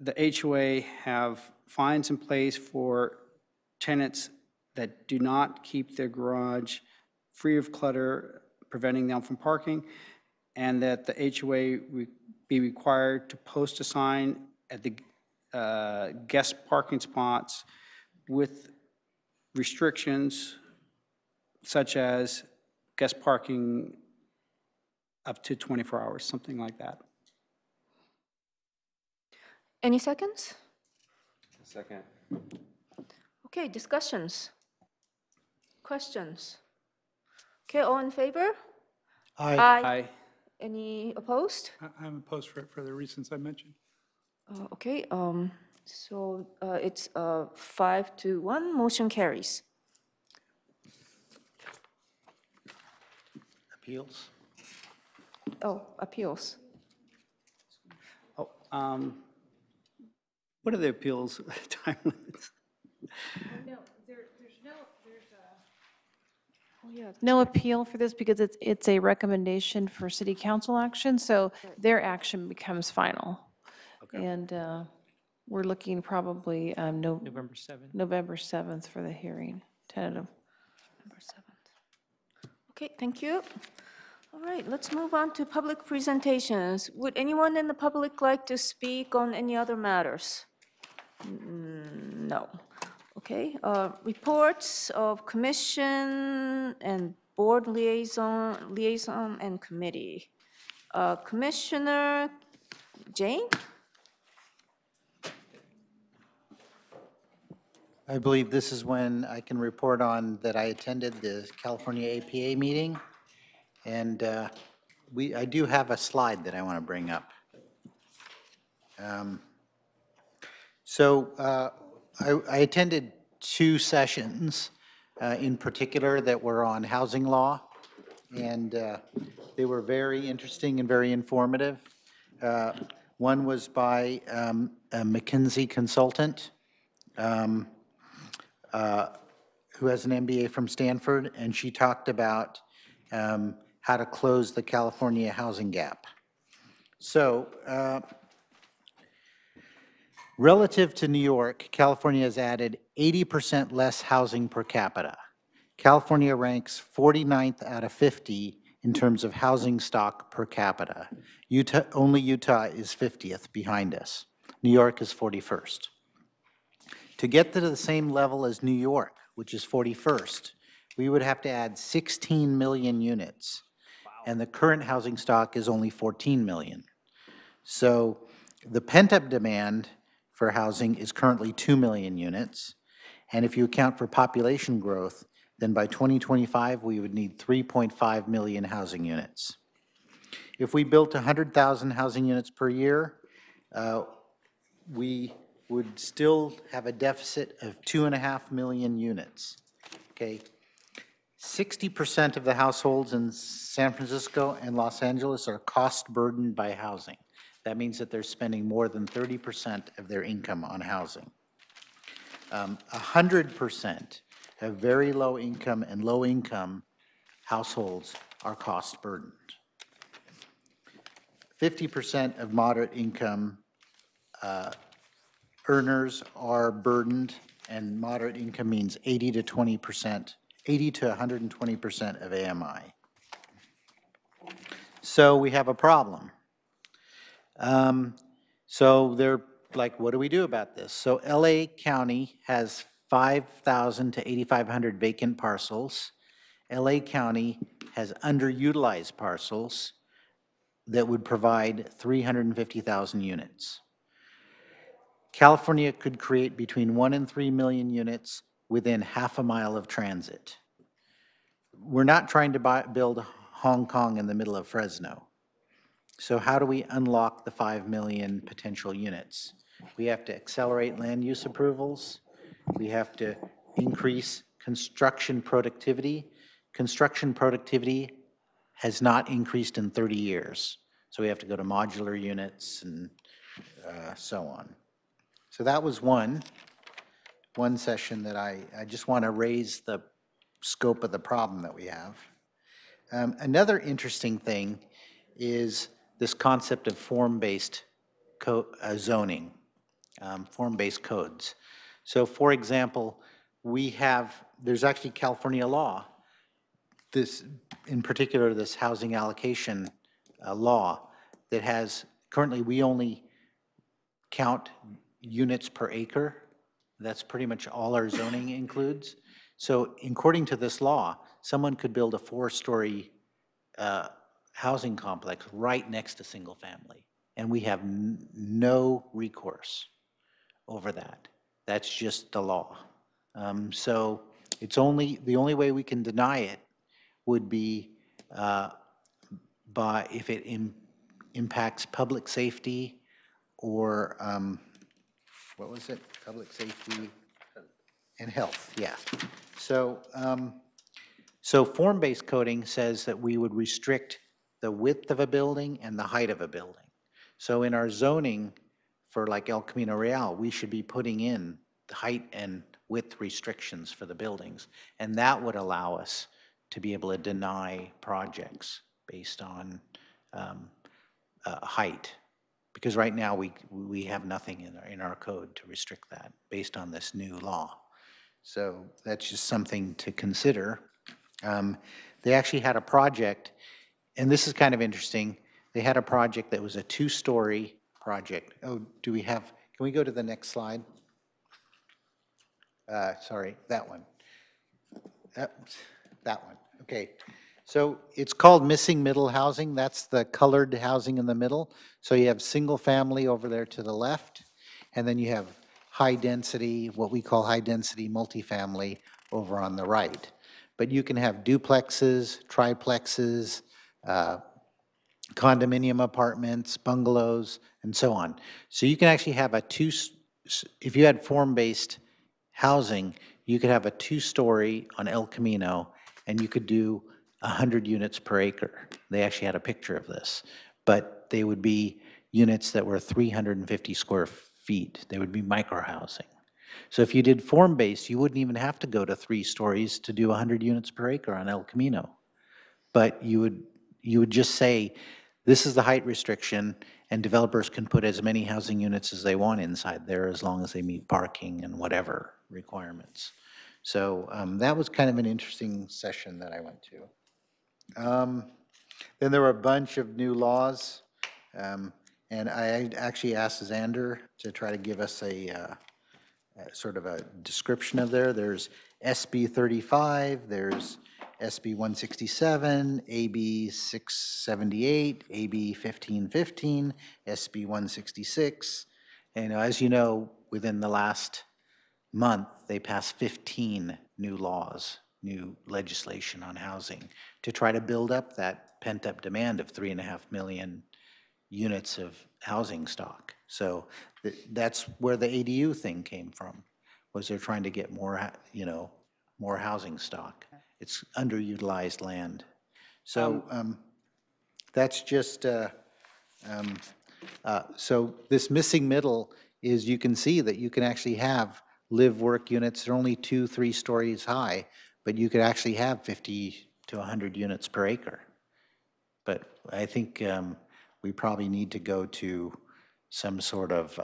the HOA have fines in place for tenants that do not keep their garage free of clutter, preventing them from parking, and that the HOA be required to post a sign at the guest parking spots with restrictions such as guest parking up to 24 hours, something like that. Any seconds? Second. Okay, discussions? Questions? Okay, all in favor? Aye. Aye. Any opposed? I'm opposed for the reasons I mentioned. Okay, so it's 5-1, motion carries. Appeals? Oh, appeals. Oh, what are the appeals time limits? No appeal for this because it's a recommendation for city council action, so their action becomes final. Okay. And we're looking probably November 7th. November 7th for the hearing, tentative. November 7th. Okay, thank you. All right, let's move on to public presentations. Would anyone in the public like to speak on any other matters? No. Okay, reports of commission and board liaison and committee. Commissioner Jane? I believe this is when I can report on that I attended the California APA meeting. And I do have a slide that I want to bring up. I attended 2 sessions in particular that were on housing law, and they were very interesting and very informative. One was by a McKinsey consultant who has an MBA from Stanford, and she talked about how to close the California housing gap. So, relative to New York, California has added 80% less housing per capita. California ranks 49th out of 50 in terms of housing stock per capita. Only Utah is 50th behind us. New York is 41st. To get to the same level as New York, which is 41st, we would have to add 16 million units. And the current housing stock is only 14 million. So the pent-up demand for housing is currently 2 million units. And if you account for population growth, then by 2025, we would need 3.5 million housing units. If we built 100,000 housing units per year, we would still have a deficit of 2.5 million units, okay? 60% of the households in San Francisco and Los Angeles are cost burdened by housing. That means that they're spending more than 30% of their income on housing. 100% of very low income and low income households are cost burdened. 50% of moderate income earners are burdened, and moderate income means 80 to 120% of AMI. So we have a problem. So they're like, what do we do about this? So LA County has 5,000 to 8,500 vacant parcels. LA County has underutilized parcels that would provide 350,000 units. California could create between 1 and 3 million units within half a mile of transit. We're not trying to build Hong Kong in the middle of Fresno. So how do we unlock the 5 million potential units? We have to accelerate land use approvals. We have to increase construction productivity. Construction productivity has not increased in 30 years. So we have to go to modular units and so on. So that was one session that I just want to raise the scope of the problem that we have. Another interesting thing is this concept of form-based zoning. form-based codes. So for example, there's actually California law, this, in particular, this housing allocation law that has, currently, we only count units per acre. That's pretty much all our zoning includes. So according to this law, someone could build a 4-story housing complex right next to single family, and we have no recourse over that. That's just the law. So it's the only way we can deny it would be by if it impacts public safety or, what was it? Public safety and health, yeah. So, so form-based coding says that we would restrict the width of a building and the height of a building. So in our zoning for like El Camino Real, we should be putting in the height and width restrictions for the buildings. And that would allow us to be able to deny projects based on height. Because right now we have nothing in our code to restrict that based on this new law. So that's just something to consider. They actually had a project, and this is kind of interesting. They had a project that was a 2-story project. Oh, can we go to the next slide? Sorry, that one. That one, okay. So it's called missing middle housing. That's the colored housing in the middle. So you have single family over there to the left, and then you have high density, what we call high density multifamily over on the right. But you can have duplexes, triplexes, condominium apartments, bungalows, and so on. So you can actually have if you had form-based housing, you could have a 2-story on El Camino, and you could do 100 units per acre. They actually had a picture of this, but they would be units that were 350 square feet. They would be micro-housing. So if you did form-based, you wouldn't even have to go to 3 stories to do 100 units per acre on El Camino. But you would just say, this is the height restriction, and developers can put as many housing units as they want inside there as long as they meet parking and whatever requirements. So that was kind of an interesting session that I went to. Then there were a bunch of new laws, and I actually asked Xander to try to give us a sort of a description of there's SB 35, there's SB 167, AB 678, AB 1515, SB 166. And as you know, within the last month, they passed 15 new laws, new legislation on housing to try to build up that pent-up demand of 3.5 million units of housing stock. So that's where the ADU thing came from, was they're trying to get more, more housing stock. It's underutilized land. So that's just, so this missing middle is, you can see that you can actually have live-work units. They're only 2-3 stories high, but you could actually have 50 to 100 units per acre. But I think we probably need to go to some sort of,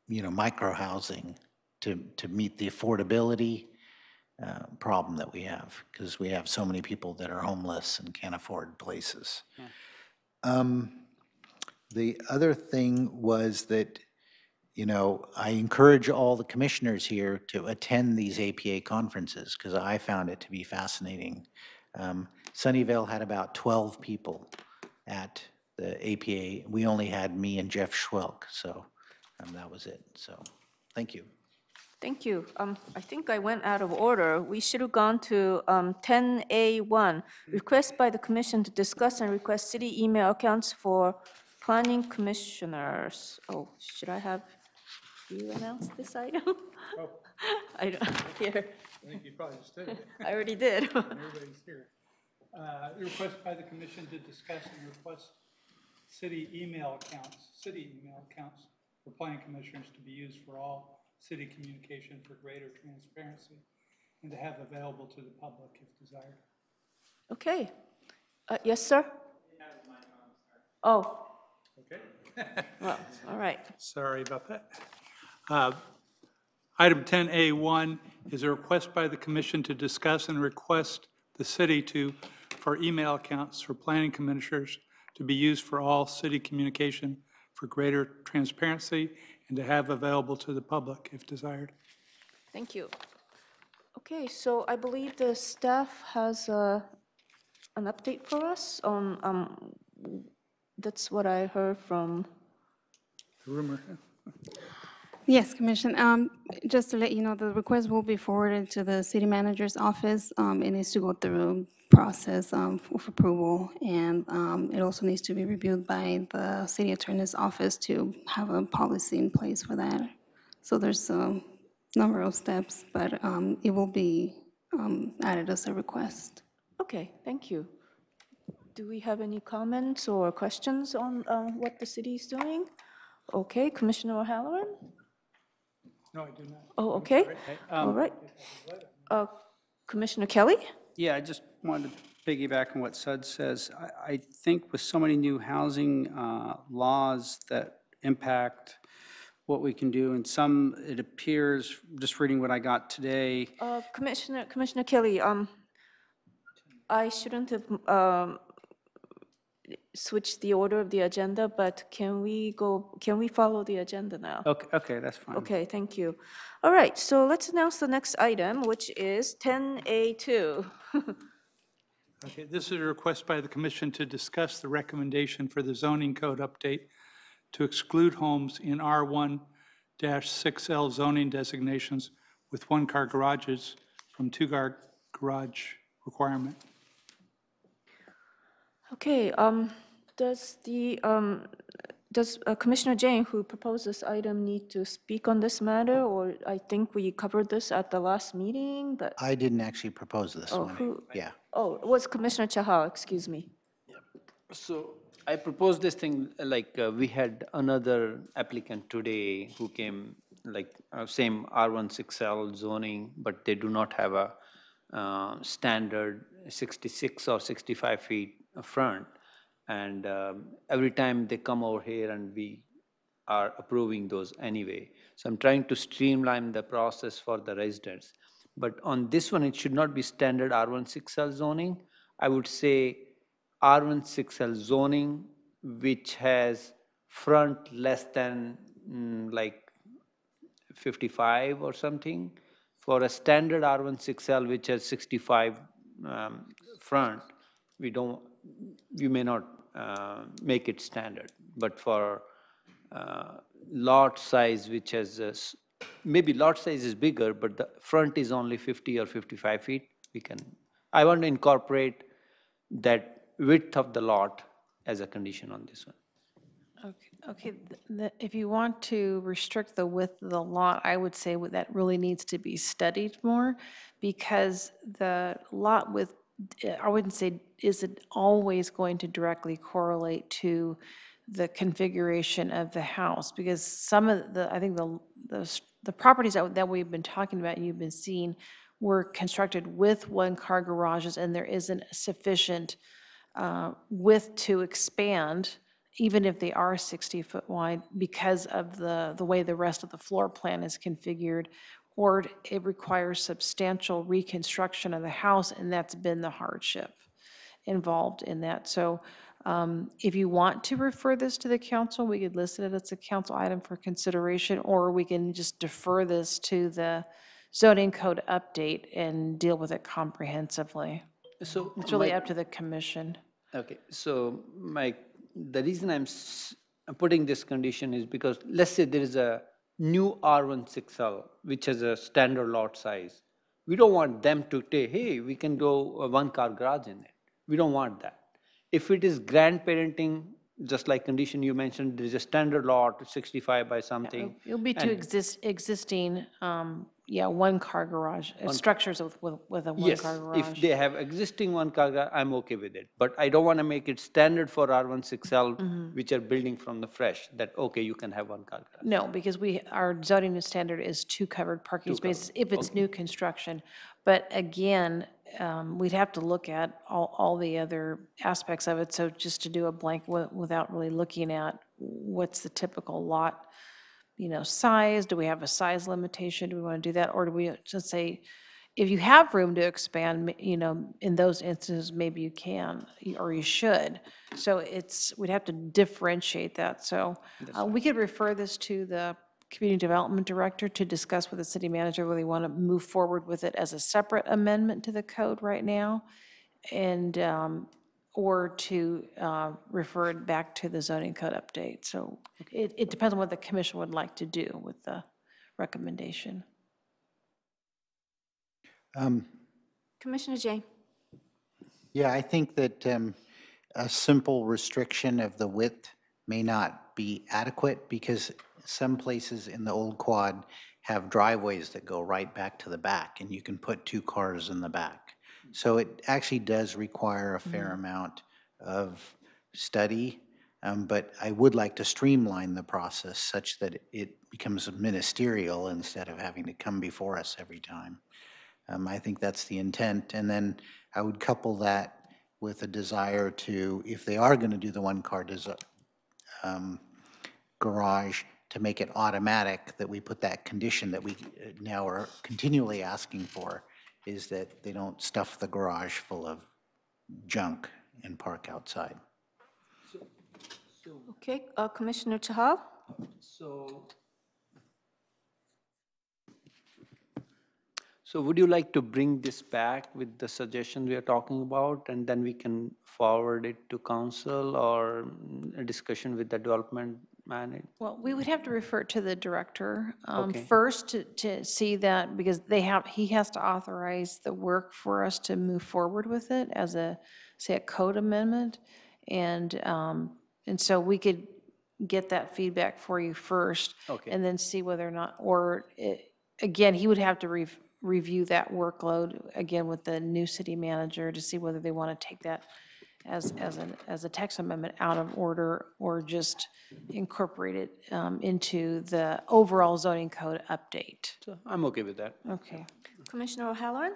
micro-housing to meet the affordability problem that we have, because we have so many people that are homeless and can't afford places. The other thing was that, I encourage all the commissioners here to attend these APA conferences, because I found it to be fascinating. Sunnyvale had about 12 people at the APA. We only had me and Jeff Schwelk, so that was it. So, thank you. Thank you. I think I went out of order. We should have gone to 10A1, request by the commission to discuss and request city email accounts for planning commissioners. Oh, should I have you announce this item? Oh, I don't, here, I think you probably just did it. I already did. Everybody's here. Request by the commission to discuss and request city email accounts for planning commissioners to be used for all city communication for greater transparency and to have available to the public if desired. Okay. Yes, sir? Oh, Okay. Well, all right. Sorry about that. Item 10A1 is a request by the commission to discuss and request the city for email accounts for planning commissioners to be used for all city communication for greater transparency and to have available to the public if desired. Thank you. Okay, so I believe the staff has an update for us on, that's what I heard from, The rumor. Yes, Commission. Just to let you know, the request will be forwarded to the city manager's office. It needs to go through process of approval, and it also needs to be reviewed by the city attorney's office to have a policy in place for that. So there's a number of steps, but it will be added as a request. okay, thank you. Do we have any comments or questions on what the city is doing? Okay, Commissioner O'Halloran? No, I do not. Oh, okay, all right. Commissioner Kelly? Yeah, I just wanted to piggyback on what Sud says. I think with so many new housing laws that impact what we can do, and some, it appears, just reading what I got today, Commissioner Kelly, I shouldn't have switched the order of the agenda, but can we follow the agenda now? okay, that's fine. Okay, thank you. All right, so let's announce the next item, which is 10A2. Okay, this is a request by the commission to discuss the recommendation for the zoning code update to exclude homes in R1-6L zoning designations with one-car garages from two-car garage requirement. Okay, does Commissioner Jane, who proposed this item, need to speak on this matter? Or I think we covered this at the last meeting, but, I didn't actually propose this oh, one. who? Yeah. Oh, it was Commissioner Chahal, excuse me. So I proposed this thing, we had another applicant today who came, same R16L zoning, but they do not have a standard 66 or 65 feet front. And every time they come over here and we are approving those anyway. So I'm trying to streamline the process for the residents. But on this one, it should not be standard R16L zoning. I would say R16L zoning, which has front less than 55 or something. For a standard R16L, which has 65 front, we may not make it standard. But for lot size, which has maybe lot size is bigger, but the front is only 50 or 55 feet, I want to incorporate that width of the lot as a condition on this one. Okay, if you want to restrict the width of the lot, I would say that really needs to be studied more, because the lot width, I wouldn't say, is it always going to directly correlate to the configuration of the house? Because some of I think the properties that we've been talking about, you've been seeing, were constructed with one-car garages, and there isn't sufficient width to expand, even if they are 60 foot wide, because of the way the rest of the floor plan is configured, or it requires substantial reconstruction of the house, and that's been the hardship involved in that. So if you want to refer this to the council, we could list it as a council item for consideration, or we can just defer this to the zoning code update and deal with it comprehensively. So It's really up to the commission. Okay, so the reason I'm putting this condition is because let's say there is a new R16L, which has a standard lot size. We don't want them to say, hey, we can go a one-car garage in it. We don't want that. If it is grandparenting, just like condition you mentioned, there is a standard lot, 65 by something. It'll be two existing, one-car garage, structures with a Yes, one-car garage. if they have existing one-car garage, I'm okay with it. But I don't want to make it standard for R16L, which are building from the fresh, that, okay, you can have one-car garage. No, because our zoning standard is two covered parking spaces if it's new construction. But again, we'd have to look at all the other aspects of it. So just to do a blank without really looking at what's the typical lot, size? Do we have a size limitation? Do we want to do that? Or do we just say, if you have room to expand, in those instances, maybe you can, or you should. So we'd have to differentiate that. So we could refer this to the Community Development Director to discuss with the city manager whether they want to move forward with it as a separate amendment to the code right now, and, or to refer it back to the zoning code update. So it depends on what the commission would like to do with the recommendation. Commissioner Jay? Yeah, I think that a simple restriction of the width may not be adequate because some places in the old quad have driveways that go right back to the back, and you can put 2 cars in the back. So it actually does require a fair amount of study, but I would like to streamline the process such that it becomes ministerial instead of having to come before us every time. I think that's the intent. And then I would couple that with a desire to, if they are going to do the 1-car garage, to make it automatic, that we put that condition that we now are continually asking for, is that they don't stuff the garage full of junk and park outside. Okay, Commissioner Chahal? So would you like to bring this back with the suggestions we are talking about, and then we can forward it to council or a discussion with the development manager? Well, we would have to refer it to the director Okay. first to see that, because he has to authorize the work for us to move forward with it as say, a code amendment. And so we could get that feedback for you first. Okay. And then see whether or not, again, he would have to review that workload again with the new city manager to see whether they want to take that as a text amendment out of order, or just incorporate it into the overall zoning code update. So I'm okay with that. Okay. Commissioner O'Halloran?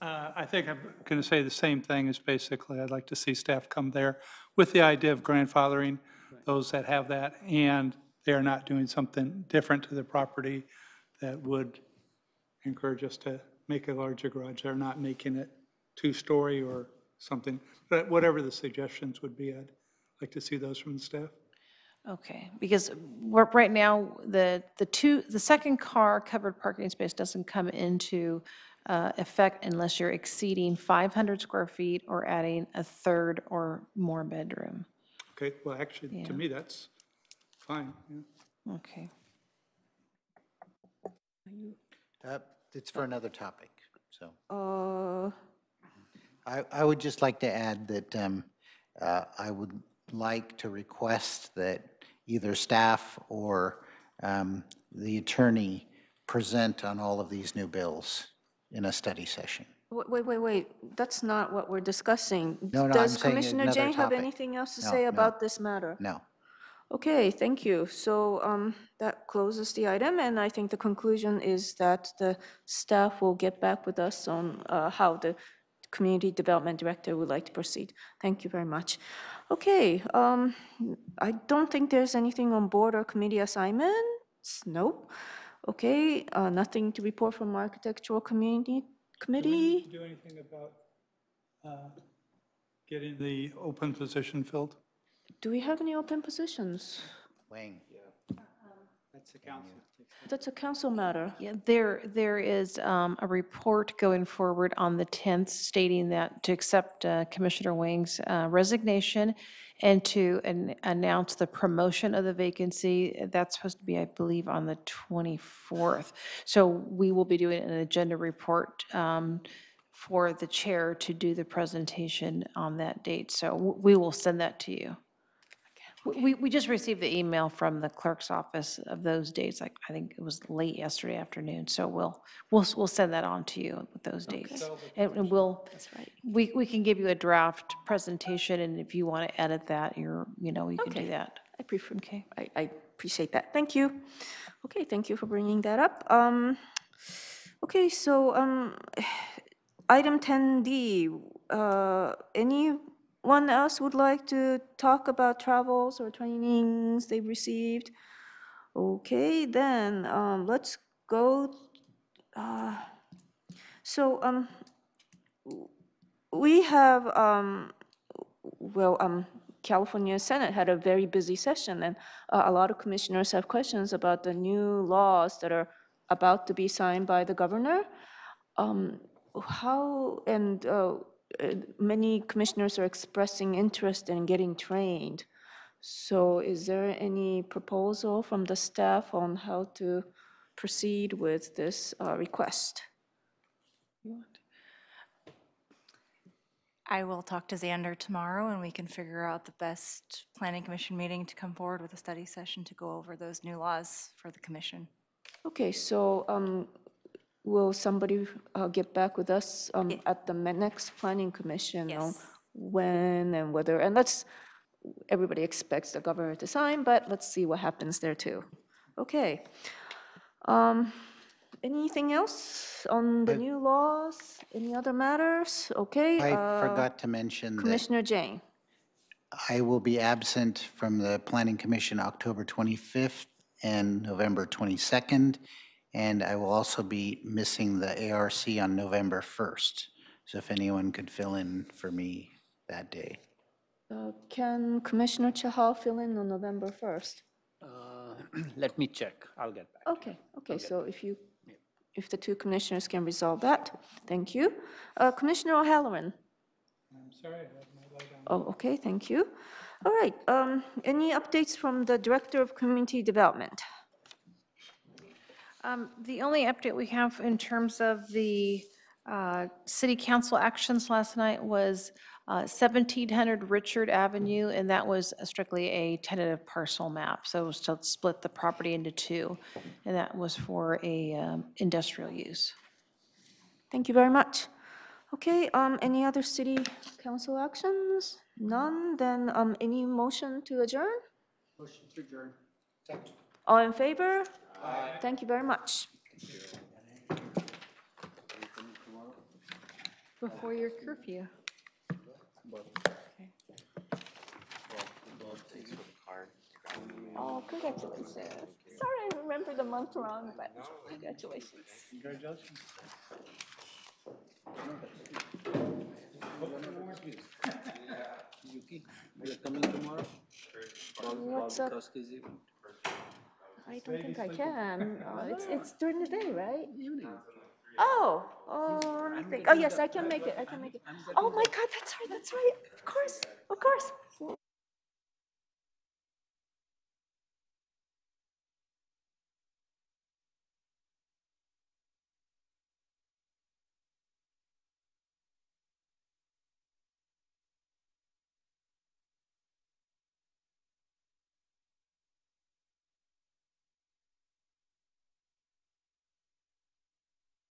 I think I'm going to say the same thing, is basically I'd like to see staff come there with the idea of grandfathering those that have that, and they are not doing something different to the property that would encourage us to make a larger garage. They're not making it 2-story or something, but whatever the suggestions would be, I'd like to see those from the staff. Okay, because right now, the second car covered parking space doesn't come into effect unless you're exceeding 500 square feet or adding a 3rd or more bedroom. Okay, well, actually, to me, that's fine. Yeah. Okay. It's for another topic, so. Uh, I would just like to add that I would like to request that either staff or the attorney present on all of these new bills in a study session. Wait, that's not what we're discussing. No, I'm Does saying Commissioner another Jane have topic. anything else to No, say no. about this matter? No. Okay, thank you. So that closes the item, and I think the conclusion is that the staff will get back with us on how the Community Development Director would like to proceed. Thank you very much. Okay, I don't think there's anything on board or committee assignments. Nope. Okay, nothing to report from Architectural Community Do we Committee. need to do anything about getting the open position filled? Do we have any open positions? Wayne. That's the council. That's a council matter. Yeah, there is a report going forward on the 10th stating that to accept Commissioner Wang's resignation and to announce the promotion of the vacancy. That's supposed to be, I believe, on the 24th. So we will be doing an agenda report for the chair to do the presentation on that date. So we will send that to you. We just received the email from the clerk's office of those dates. I think it was late yesterday afternoon. So we'll send that on to you with those dates. And we'll, we can give you a draft presentation, and if you want to edit that, you can do that. I prefer, Okay. I appreciate that. Thank you. Okay, thank you for bringing that up. Okay, so item 10D, anyone anyone else would like to talk about travels or trainings they've received? Okay, then, let's go. So, we have, California Senate had a very busy session, and a lot of commissioners have questions about the new laws that are about to be signed by the governor. Many commissioners are expressing interest in getting trained. So is there any proposal from the staff on how to proceed with this request? I will talk to Xander tomorrow, and we can figure out the best planning commission meeting to come forward with a study session to go over those new laws for the commission. Okay, so will somebody get back with us at the next planning commission on Yes. when and whether, and everybody expects the governor to sign, but let's see what happens there too. Okay. Anything else on the new laws? Any other matters? Okay. I forgot to mention that Commissioner Jane. I will be absent from the Planning Commission October 25th and November 22nd, and I will also be missing the ARC on November 1st. So if anyone could fill in for me that day. Can Commissioner Chahal fill in on November 1st? Let me check, I'll get back. Okay, so if the two commissioners can resolve that, thank you. Commissioner O'Halloran? I'm sorry, I have my light on. Oh, okay, thank you. All right, any updates from the Director of Community Development? The only update we have in terms of the city council actions last night was 1700 Richard Avenue, and that was strictly a tentative parcel map. So it was to split the property into two, and that was for a industrial use. Thank you very much. Okay, any other city council actions? None, then any motion to adjourn? Motion to adjourn. All in favor? Aye. Thank you very much. Before your curfew. Oh, congratulations. Sorry, I remember the month wrong, but congratulations. Congratulations. Yuki, you're coming tomorrow? What's up? I don't think I can. It's during the day, right? Evening. Oh, let me think. Oh, yes, I can make it. I can make it. Oh, my God, that's right. Of course.